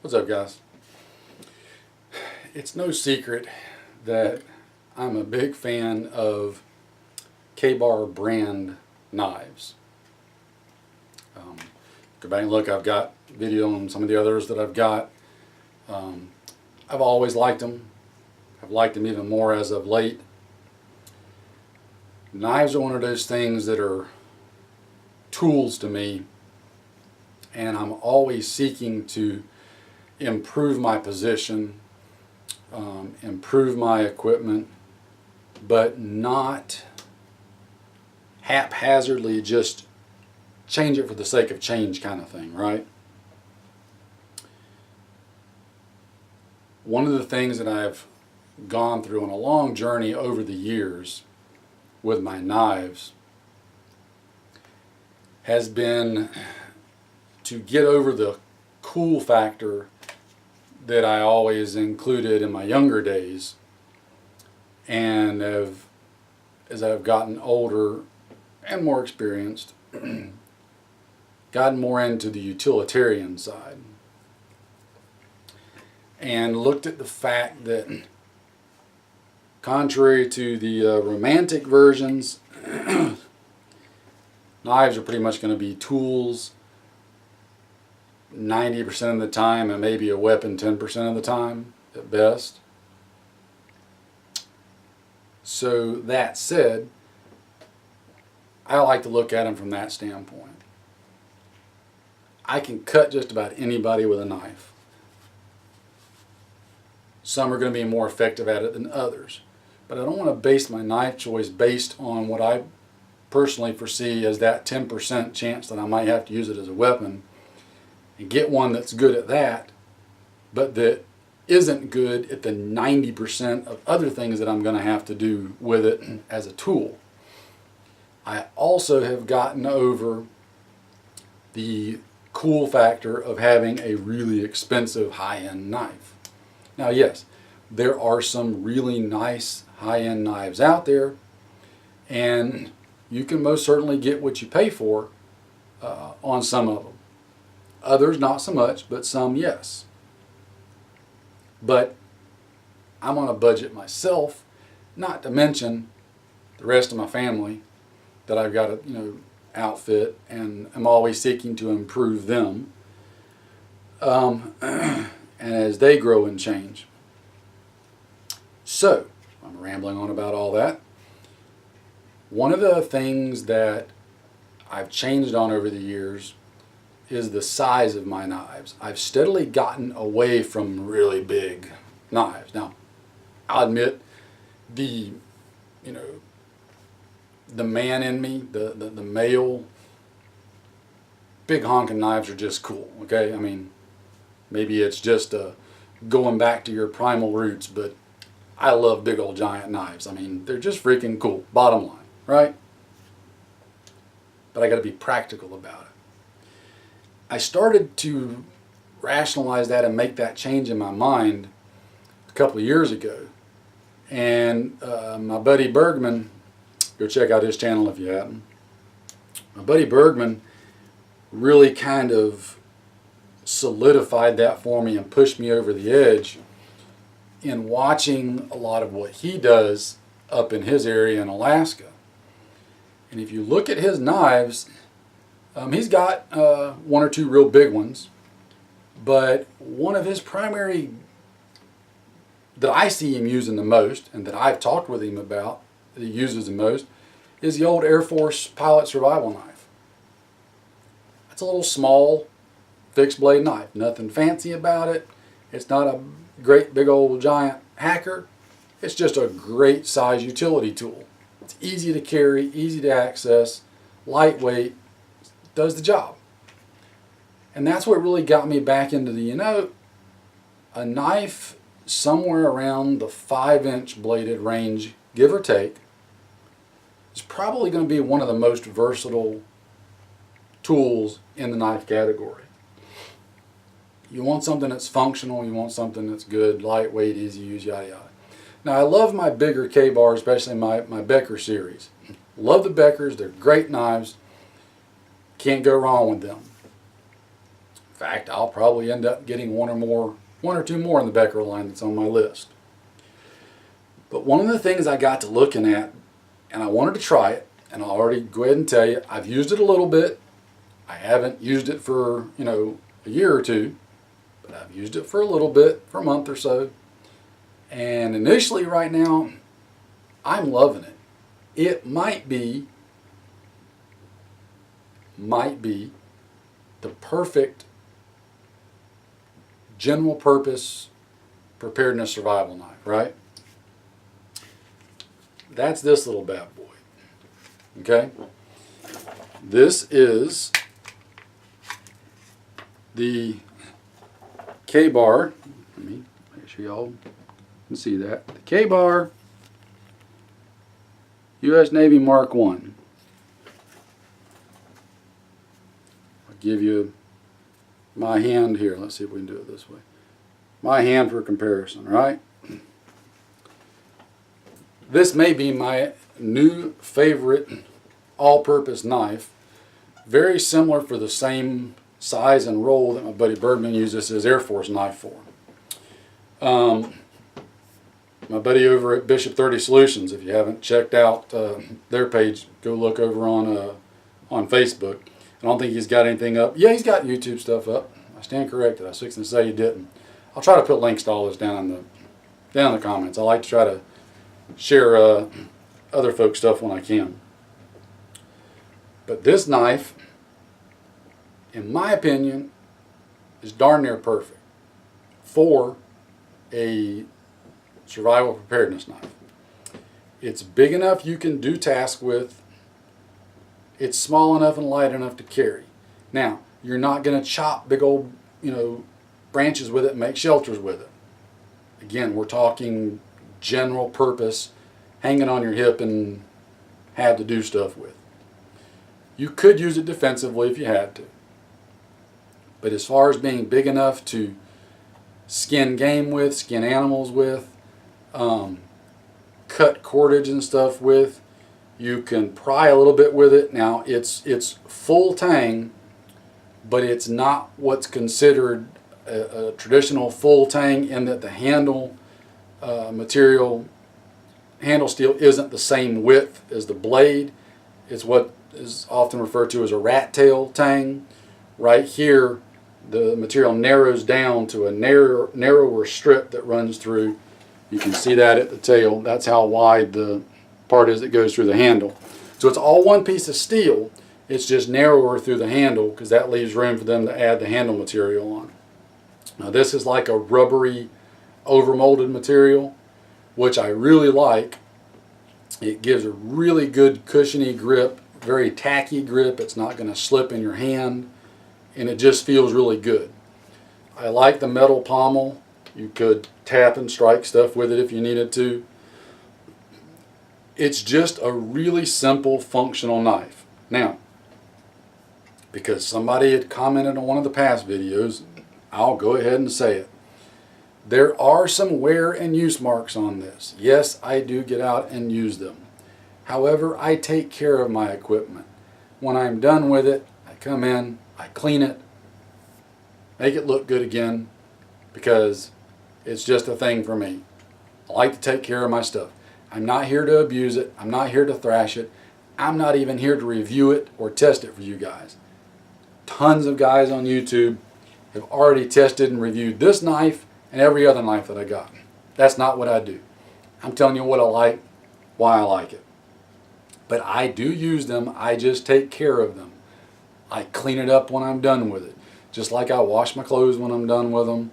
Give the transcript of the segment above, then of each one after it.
What's up, guys? It's no secret that I'm a big fan of K-Bar brand knives. Go back and look, I've got video on some of the others that I've got. I've always liked them. I've liked them even more as of late. Knives are one of those things that are tools to me, and I'm always seeking to improve my position, improve my equipment, but not haphazardly just change it for the sake of change kind of thing, right? One of the things that I've gone through on a long journey over the years with my knives has been to get over the cool factor that I always included in my younger days, and as I've gotten older and more experienced, gotten more into the utilitarian side, and looked at the fact that, contrary to the romantic versions, knives are pretty much going to be tools 90% of the time, and maybe a weapon 10% of the time at best. So that said, I like to look at them from that standpoint. I can cut just about anybody with a knife. Some are going to be more effective at it than others. But I don't want to base my knife choice based on what I personally foresee as that 10% chance that I might have to use it as a weapon, and get one that's good at that, but that isn't good at the 90% of other things that I'm going to have to do with it as a tool. I also have gotten over the cool factor of having a really expensive high-end knife. Now, yes, there are some really nice high-end knives out there, and you can most certainly get what you pay for on some of them. Others not so much, but some yes. But I'm on a budget myself, not to mention the rest of my family that I've got to outfit, and I'm always seeking to improve them, and as they grow and change. So I'm rambling on about all that. One of the things that I've changed on over the years is the size of my knives. I've steadily gotten away from really big knives. Now, I'll admit the man in me, the male, big honking knives are just cool, okay? I mean, maybe it's just going back to your primal roots, but I love big old giant knives. I mean, they're just freaking cool, bottom line, right? But I got to be practical about it. I started to rationalize that and make that change in my mind a couple of years ago. And my buddy Bergman, go check out his channel if you haven't. My buddy Bergman really kind of solidified that for me and pushed me over the edge in watching a lot of what he does up in his area in Alaska. And if you look at his knives, he's got one or two real big ones, but one of his primary that I see him using the most, and that I've talked with him about, that he uses the most, is the old Air Force pilot survival knife. It's a little small, fixed blade knife. Nothing fancy about it. It's not a great big old giant hacker. It's just a great size utility tool. It's easy to carry, easy to access, lightweight, does the job. And that's what really got me back into the, a knife somewhere around the 5-inch bladed range, give or take, is probably going to be one of the most versatile tools in the knife category. You want something that's functional, you want something that's good, lightweight, easy to use, yada yada. Now, I love my bigger K-bars, especially my Becker series. Love the Beckers, they're great knives. Can't go wrong with them. fact, I'll probably end up getting one or two more in the Becker line that's on my list. But one of the things I got to looking at, and I wanted to try it, and I'll already go ahead and tell you, I've used it a little bit. I haven't used it for, a year or two, but I've used it for a little bit, for a month or so. And initially right now, I'm loving it. It might be the perfect general purpose preparedness survival knife, right? That's this little bad boy. Okay? This is the K-bar. Let me make sure y'all can see that. The K-bar U.S. Navy Mk1. I'll give you my hand here. Let's see if we can do it this way. My hand for comparison, right? This may be my new favorite all-purpose knife. Very similar for the same size and roll that my buddy Birdman uses his Air Force knife for. My buddy over at Bishop 30 Solutions, if you haven't checked out their page, go look over on Facebook. I don't think he's got anything up. Yeah, he's got YouTube stuff up. I stand corrected. I was fixing to say he didn't. I'll try to put links to all this down in the comments. I like to try to share other folks' stuff when I can. But this knife, in my opinion, is darn near perfect for a survival preparedness knife. It's big enough you can do tasks with. It's small enough and light enough to carry. Now, you're not going to chop big old, branches with it and make shelters with it. Again, we're talking general purpose, hanging on your hip and have to do stuff with. You could use it defensively if you had to. But as far as being big enough to skin game with, skin animals with, cut cordage and stuff with, you can pry a little bit with it. Now it's full tang, but it's not what's considered a traditional full tang in that the handle handle steel isn't the same width as the blade. It's what is often referred to as a rat tail tang. Right here, the material narrows down to a narrower strip that runs through. You can see that at the tail. That's how wide the part is that goes through the handle. So it's all one piece of steel. It's just narrower through the handle because that leaves room for them to add the handle material on. Now this is like a rubbery overmolded material, which I really like. It gives a really good cushiony grip, very tacky grip. It's not going to slip in your hand, and it just feels really good. I like the metal pommel. You could tap and strike stuff with it if you needed to. It's just a really simple, functional knife. Now, because somebody had commented on one of the past videos, I'll go ahead and say it. There are some wear and use marks on this. Yes, I do get out and use them. However, I take care of my equipment. When I'm done with it, I come in, I clean it, make it look good again, because it's just a thing for me. I like to take care of my stuff. I'm not here to abuse it. I'm not here to thrash it. I'm not even here to review it or test it for you guys. Tons of guys on YouTube have already tested and reviewed this knife and every other knife that I got. That's not what I do. I'm telling you what I like, why I like it. But I do use them. I just take care of them. I clean it up when I'm done with it. Just like I wash my clothes when I'm done with them.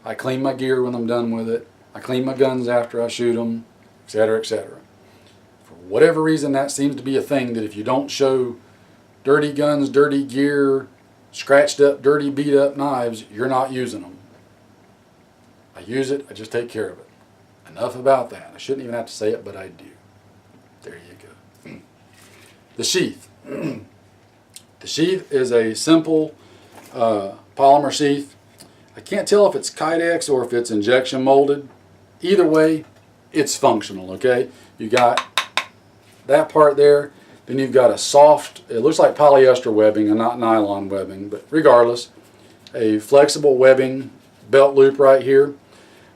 I clean my gear when I'm done with it. I clean my guns after I shoot them, etc., etc. For whatever reason, that seems to be a thing that if you don't show dirty guns, dirty gear, scratched up, dirty, beat up knives, you're not using them. I use it, I just take care of it. Enough about that. I shouldn't even have to say it, but I do. There you go. The sheath. The sheath is a simple polymer sheath. I can't tell if it's Kydex or if it's injection molded. Either way, it's functional, okay? You got that part there, then you've got a soft, it looks like polyester webbing and not nylon webbing, but regardless, a flexible webbing belt loop right here.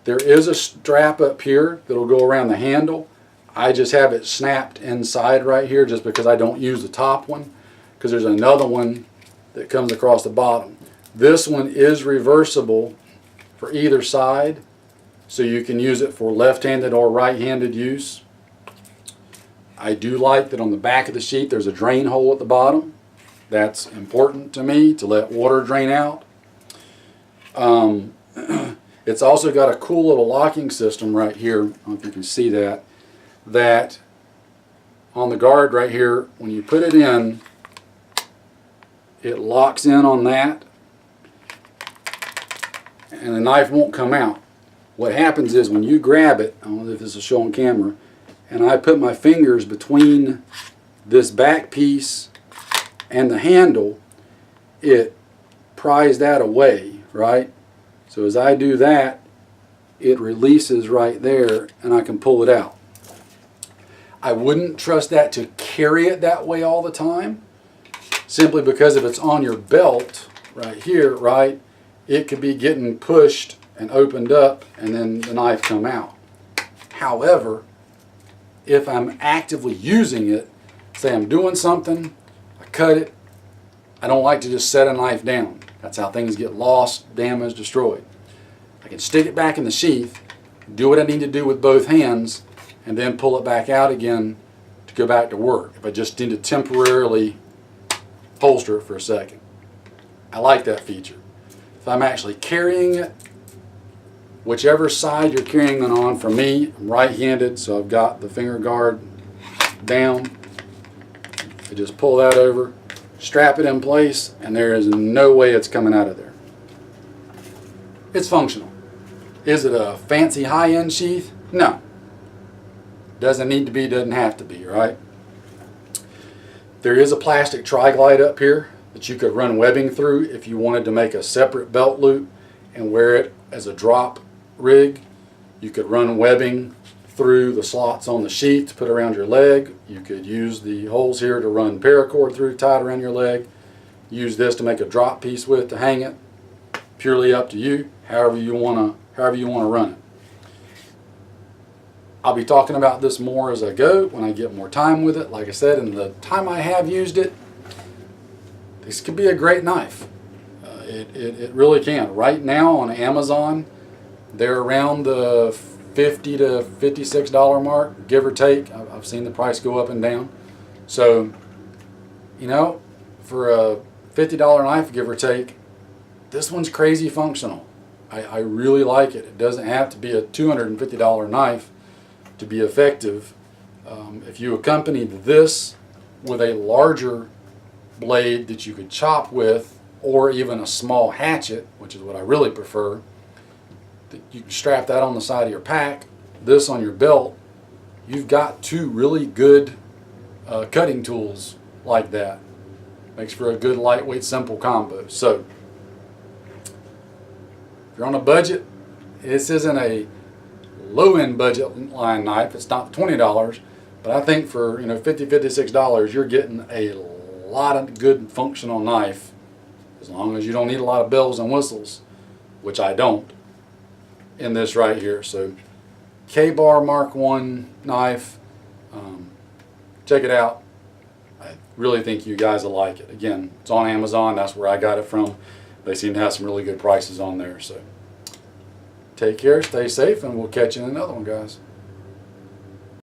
There is a strap up here that'll go around the handle. I just have it snapped inside right here just because I don't use the top one, because there's another one that comes across the bottom. This one is reversible for either side, so you can use it for left-handed or right-handed use. I do like that on the back of the sheath there's a drain hole at the bottom. That's important to me, to let water drain out. It's also got a cool little locking system right here. I don't know if you can see that. That on the guard right here, when you put it in, it locks in on that, and the knife won't come out. What happens is when you grab it, I don't know if this will show on camera, and I put my fingers between this back piece and the handle, it pries that away, right? So as I do that, it releases right there and I can pull it out. I wouldn't trust that to carry it that way all the time, simply because if it's on your belt right here, right, it could be getting pushed and opened up and then the knife come out. However, if I'm actively using it, say I'm doing something, I cut it, I don't like to just set a knife down. That's how things get lost, damaged, destroyed. I can stick it back in the sheath, do what I need to do with both hands, and then pull it back out again to go back to work if I just need to temporarily holster it for a second. I like that feature. If I'm actually carrying it, whichever side you're carrying it on, for me, I'm right-handed, so I've got the finger guard down. I just pull that over, strap it in place, and there is no way it's coming out of there. It's functional. Is it a fancy high-end sheath? No. Doesn't need to be, doesn't have to be, right? There is a plastic tri-glide up here that you could run webbing through if you wanted to make a separate belt loop and wear it as a drop rig. You could run webbing through the slots on the sheath to put around your leg. You could use the holes here to run paracord through, tied around your leg. Use this to make a drop piece with to hang it. Purely up to you, however you want to run it. I'll be talking about this more as I go when I get more time with it. Like I said, in the time I have used it, this could be a great knife. It really can. Right now on Amazon, they're around the $50 to $56 mark, give or take. I've seen the price go up and down. So, you know, for a $50 knife, give or take, this one's crazy functional. I really like it. It doesn't have to be a $250 knife to be effective. If you accompanied this with a larger blade that you could chop with, or even a small hatchet, which is what I really prefer, you can strap that on the side of your pack, this on your belt, you've got two really good cutting tools like that. Makes for a good lightweight simple combo. So if you're on a budget, this isn't a low-end budget line knife. It's not $20, but I think for $50, $56 you're getting a lot of good functional knife, as long as you don't need a lot of bells and whistles, which I don't in this right here. So K-Bar Mark 1 knife, check it out. I really think you guys will like it. Again, it's on Amazon. That's where I got it from. They seem to have some really good prices on there. So take care, stay safe, and we'll catch you in another one, guys.